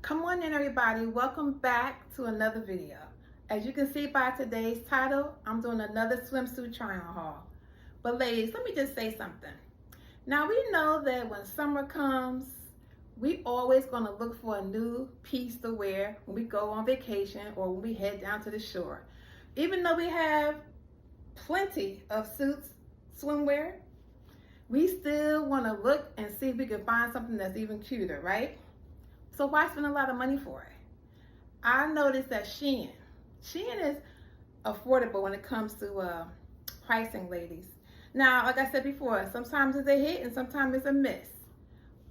Come on in, everybody. Welcome back to another video. As you can see by today's title, I'm doing another swimsuit try-on haul. But ladies, let me just say something. Now we know that when summer comes, we always gonna look for a new piece to wear when we go on vacation or when we head down to the shore. Even though we have plenty of suits, swimwear, we still wanna look and see if we can find something that's even cuter, right? So why spend a lot of money for it? I noticed that SHEIN is affordable when it comes to pricing, ladies. Now, like I said before, sometimes it's a hit and sometimes it's a miss.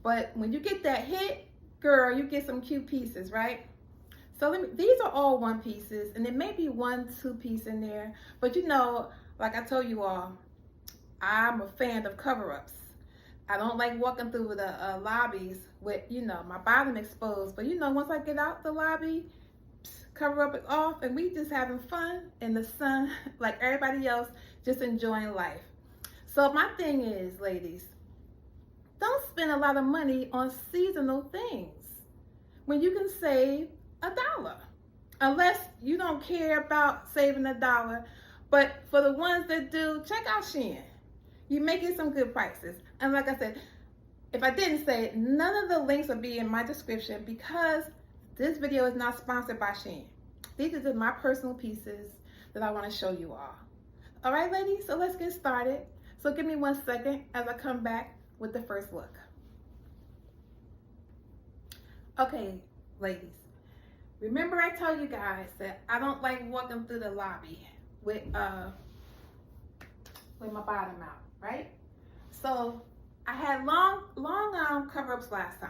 But when you get that hit, girl, you get some cute pieces, right? So these are all one pieces, and there may be one, two piece in there. But you know, like I told you all, I'm a fan of cover-ups. I don't like walking through the lobbies with, my bottom exposed. But once I get out the lobby, cover up is off, and we just having fun in the sun like everybody else, just enjoying life. So my thing is, ladies, don't spend a lot of money on seasonal things when you can save $1. Unless you don't care about saving $1. But for the ones that do, check out SHEIN. You're making some good prices. And like I said, if I didn't say it, none of the links will be in my description because this video is not sponsored by SHEIN. These are just my personal pieces that I want to show you all. All right, ladies, so let's get started. So give me 1 second as I come back with the first look. Okay, ladies, remember I told you guys that I don't like walking through the lobby with my bottom out, right? So I had long cover-ups last time,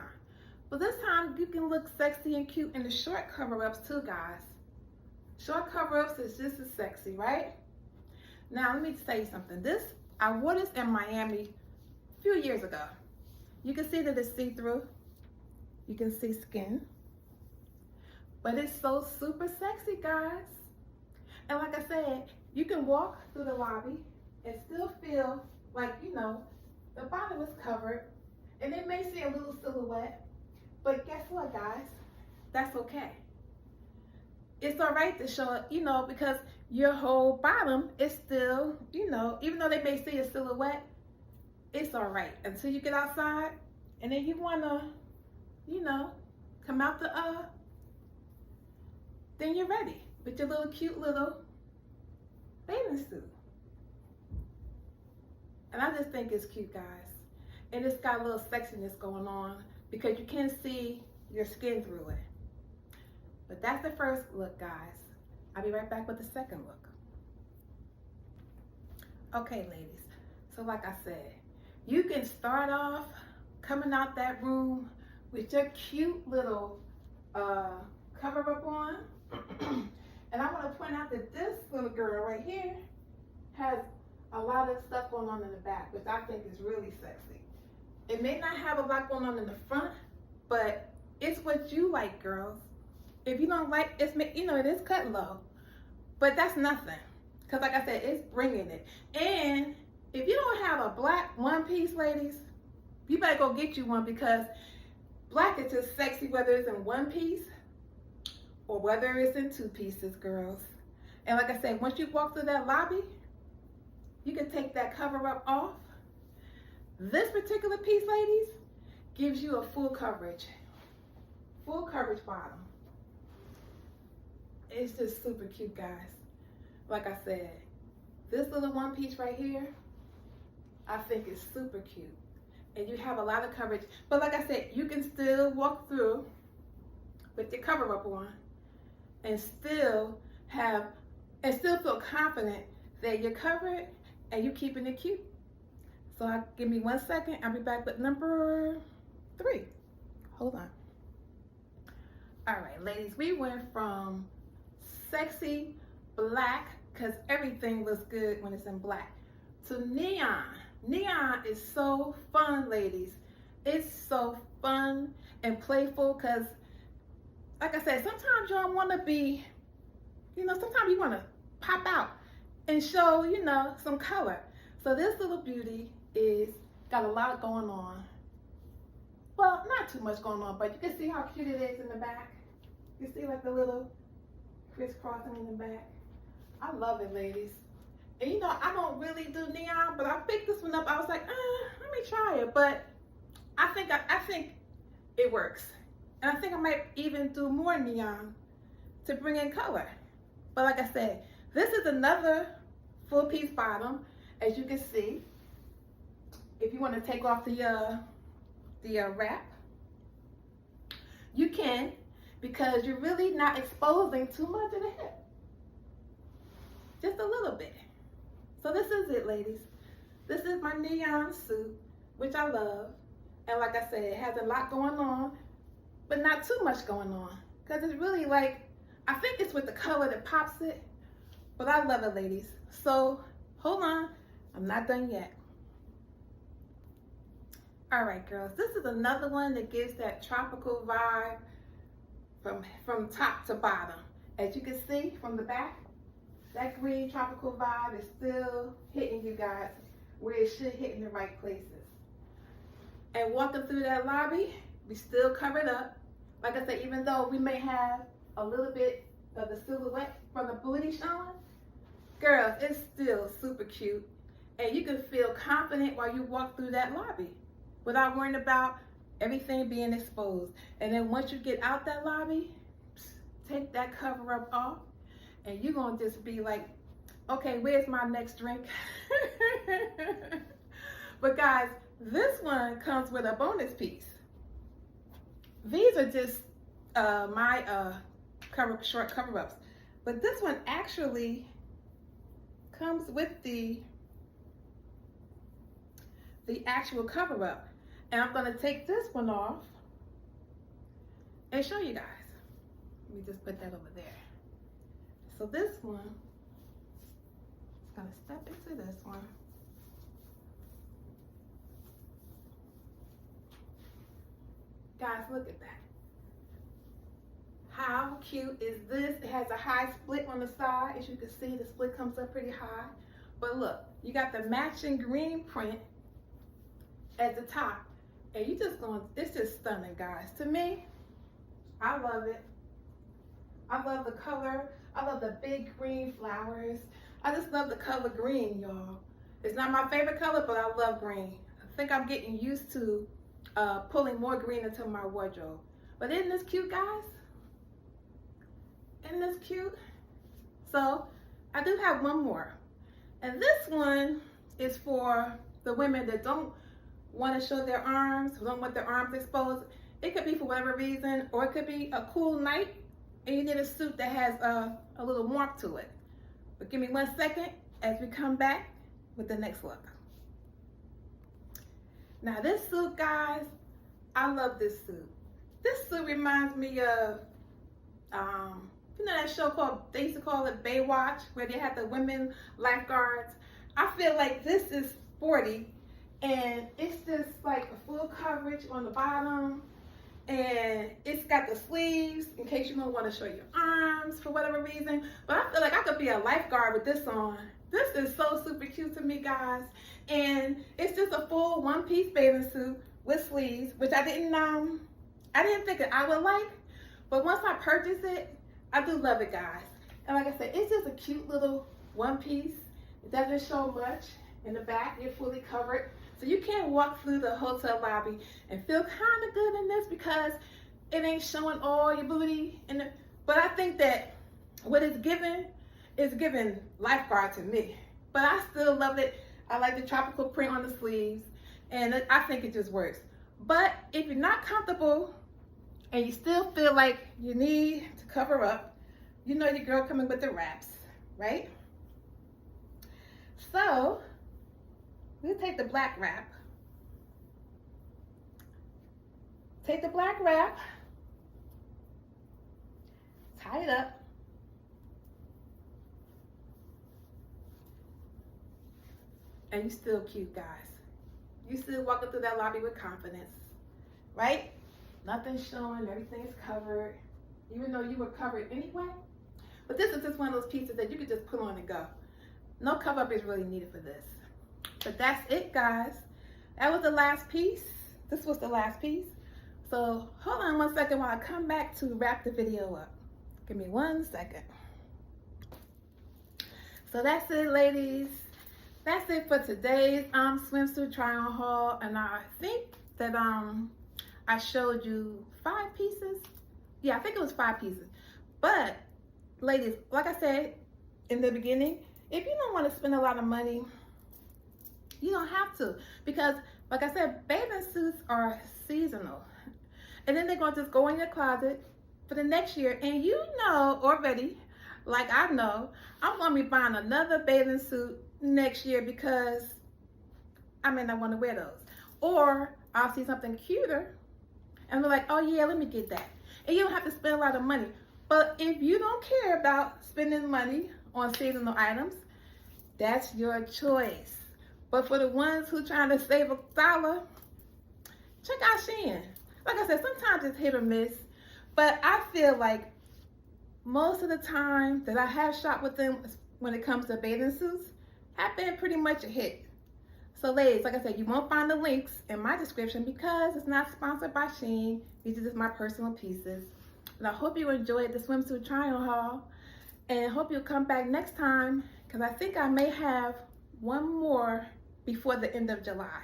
but this time you can look sexy and cute in the short cover-ups too, guys. Short cover-ups is just as sexy, right? Now let me tell you something. I wore this in Miami a few years ago. You can see that it's see-through. You can see skin, but it's so super sexy, guys. And like I said, you can walk through the lobby and still feel like, the bottom is covered, and it may see a little silhouette, but guess what, guys? That's okay. It's all right to show it, because your whole bottom is still, even though they may see a silhouette, it's all right until you get outside, and then you wanna, come out then you're ready with your little cute little bathing suit. And I just think it's cute, guys. And it's got a little sexiness going on because you can see your skin through it. But that's the first look, guys. I'll be right back with the second look. Okay, ladies. So like I said, you can start off coming out that room with your cute little cover up on. And I want to point out that this little girl right here has a lot of stuff going on in the back, which I think is really sexy. It may not have a lot going on in the front, but it's what you like, girls. If you don't like, it is cut low, but that's nothing. Because like I said, it's bringing it. And if you don't have a black one piece, ladies, you better go get you one because black is just sexy whether it's in one piece or whether it's in two pieces, girls. And like I said, once you walk through that lobby, you can take that cover up off. This particular piece, ladies, gives you a full coverage bottom. It's just super cute, guys. Like I said, this little one piece right here, I think is super cute. And you have a lot of coverage. But like I said, you can still walk through with your cover up on and still feel confident that you're covered and you're keeping it cute. So give me 1 second. I'll be back with number 3. Hold on. All right, ladies, we went from sexy black, because everything looks good when it's in black, to neon. Neon is so fun, ladies. It's so fun and playful because, like I said, sometimes you don't want to be, sometimes you want to pop out and show, some color. So this little beauty got a lot going on. Well, not not too much going on, but you can see how cute it is in the back. You see like the little crisscrossing in the back. I love it, ladies. And you know, I don't really do neon, but I picked this one up. I was like, let me try it. But I think it works. And I think I might even do more neon to bring in color. But like I said, this is another full piece bottom. As you can see, if you want to take off the wrap, you can, because you're really not exposing too much of the hip. Just a little bit. So this is it, ladies. This is my neon suit, which I love. And like I said, it has a lot going on, but not too much going on. Because it's really like, I think it's with the color that pops it. But I love it, ladies. So hold on, I'm not done yet. All right, girls, this is another one that gives that tropical vibe from top to bottom. As you can see from the back, that green tropical vibe is still hitting you guys where it should hit in the right places. And walking through that lobby, we still covered up. Like I said, even though we may have a little bit of the silhouette from the booty showing, girls, it's still super cute. And you can feel confident while you walk through that lobby without worrying about everything being exposed. And then once you get out that lobby, take that cover up off, and you're gonna just be like, okay, where's my next drink? But guys, this one comes with a bonus piece. These are just my short cover-ups. But this one actually comes with the actual cover-up. And I'm gonna take this one off and show you guys. Let me just put that over there. So this one, it's gonna step into this one. Guys, look at that. How cute is this? It has a high split on the side. As you can see, the split comes up pretty high. But look, you got the matching green print at the top. And you just going, it's just stunning, guys. To me, I love it. I love the color. I love the big green flowers. I just love the color green, y'all. It's not my favorite color, but I love green. I think I'm getting used to pulling more green into my wardrobe. But isn't this cute, guys? Isn't this cute? So I do have one more. And this one is for the women that don't want to show their arms, don't want their arms exposed. It could be for whatever reason, or it could be a cool night and you need a suit that has a little warmth to it. But give me 1 second as we come back with the next look. Now this suit, guys, I love this suit. This suit reminds me of, you know that show called, they used to call it Baywatch, where they had the women lifeguards. I feel like this is Sporty, and it's just like a full coverage on the bottom, and it's got the sleeves in case you don't want to show your arms for whatever reason. But I feel like I could be a lifeguard with this on. This is so super cute to me, guys. And it's just a full one-piece bathing suit with sleeves, which I didn't think that I would like, but once I purchased it, I do love it, guys. And like I said, it's just a cute little one piece. It doesn't show much in the back. You're fully covered. So you can walk through the hotel lobby and feel kind of good in this because it ain't showing all your booty. But I think that what it's giving is giving lifeguard to me. But I still love it. I like the tropical print on the sleeves, and I think it just works. But if you're not comfortable and you still feel like you need to cover up, you know your girl coming with the wraps, right? So we'll take the black wrap. Take the black wrap, tie it up, and you're still cute, guys. You still walking through that lobby with confidence, right? Nothing's showing, everything's covered, even though you were covered anyway. But this is just one of those pieces that you could just put on and go. No cover up is really needed for this. But that's it, guys. That was the last piece. This was the last piece. So hold on 1 second while I come back to wrap the video up. Give me 1 second. So that's it, ladies. That's it for today's swimsuit try on haul. And I think that I showed you 5 pieces. Yeah, I think it was 5 pieces. But ladies, like I said in the beginning, if you don't want to spend a lot of money, you don't have to, because like I said, bathing suits are seasonal, and then they're going to just go in your closet for the next year. And you know already, like I know, I'm going to be buying another bathing suit next year because I may not want to wear those, or I'll see something cuter and be like, oh yeah, let me get that. And you don't have to spend a lot of money. But if you don't care about spending money on seasonal items, that's your choice. But for the ones who trying to save $1, check out SHEIN. Like I said, sometimes it's hit or miss, but I feel like most of the time that I have shopped with them when it comes to bathing suits have been pretty much a hit. So ladies, like I said, you won't find the links in my description because it's not sponsored by SHEIN. These are just my personal pieces. And I hope you enjoyed the swimsuit try-on haul, and hope you'll come back next time, because I think I may have one more before the end of July.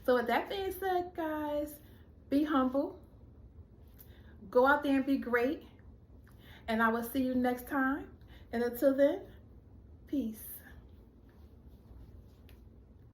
So with that being said, guys, be humble, go out there and be great, and I will see you next time. And until then, peace.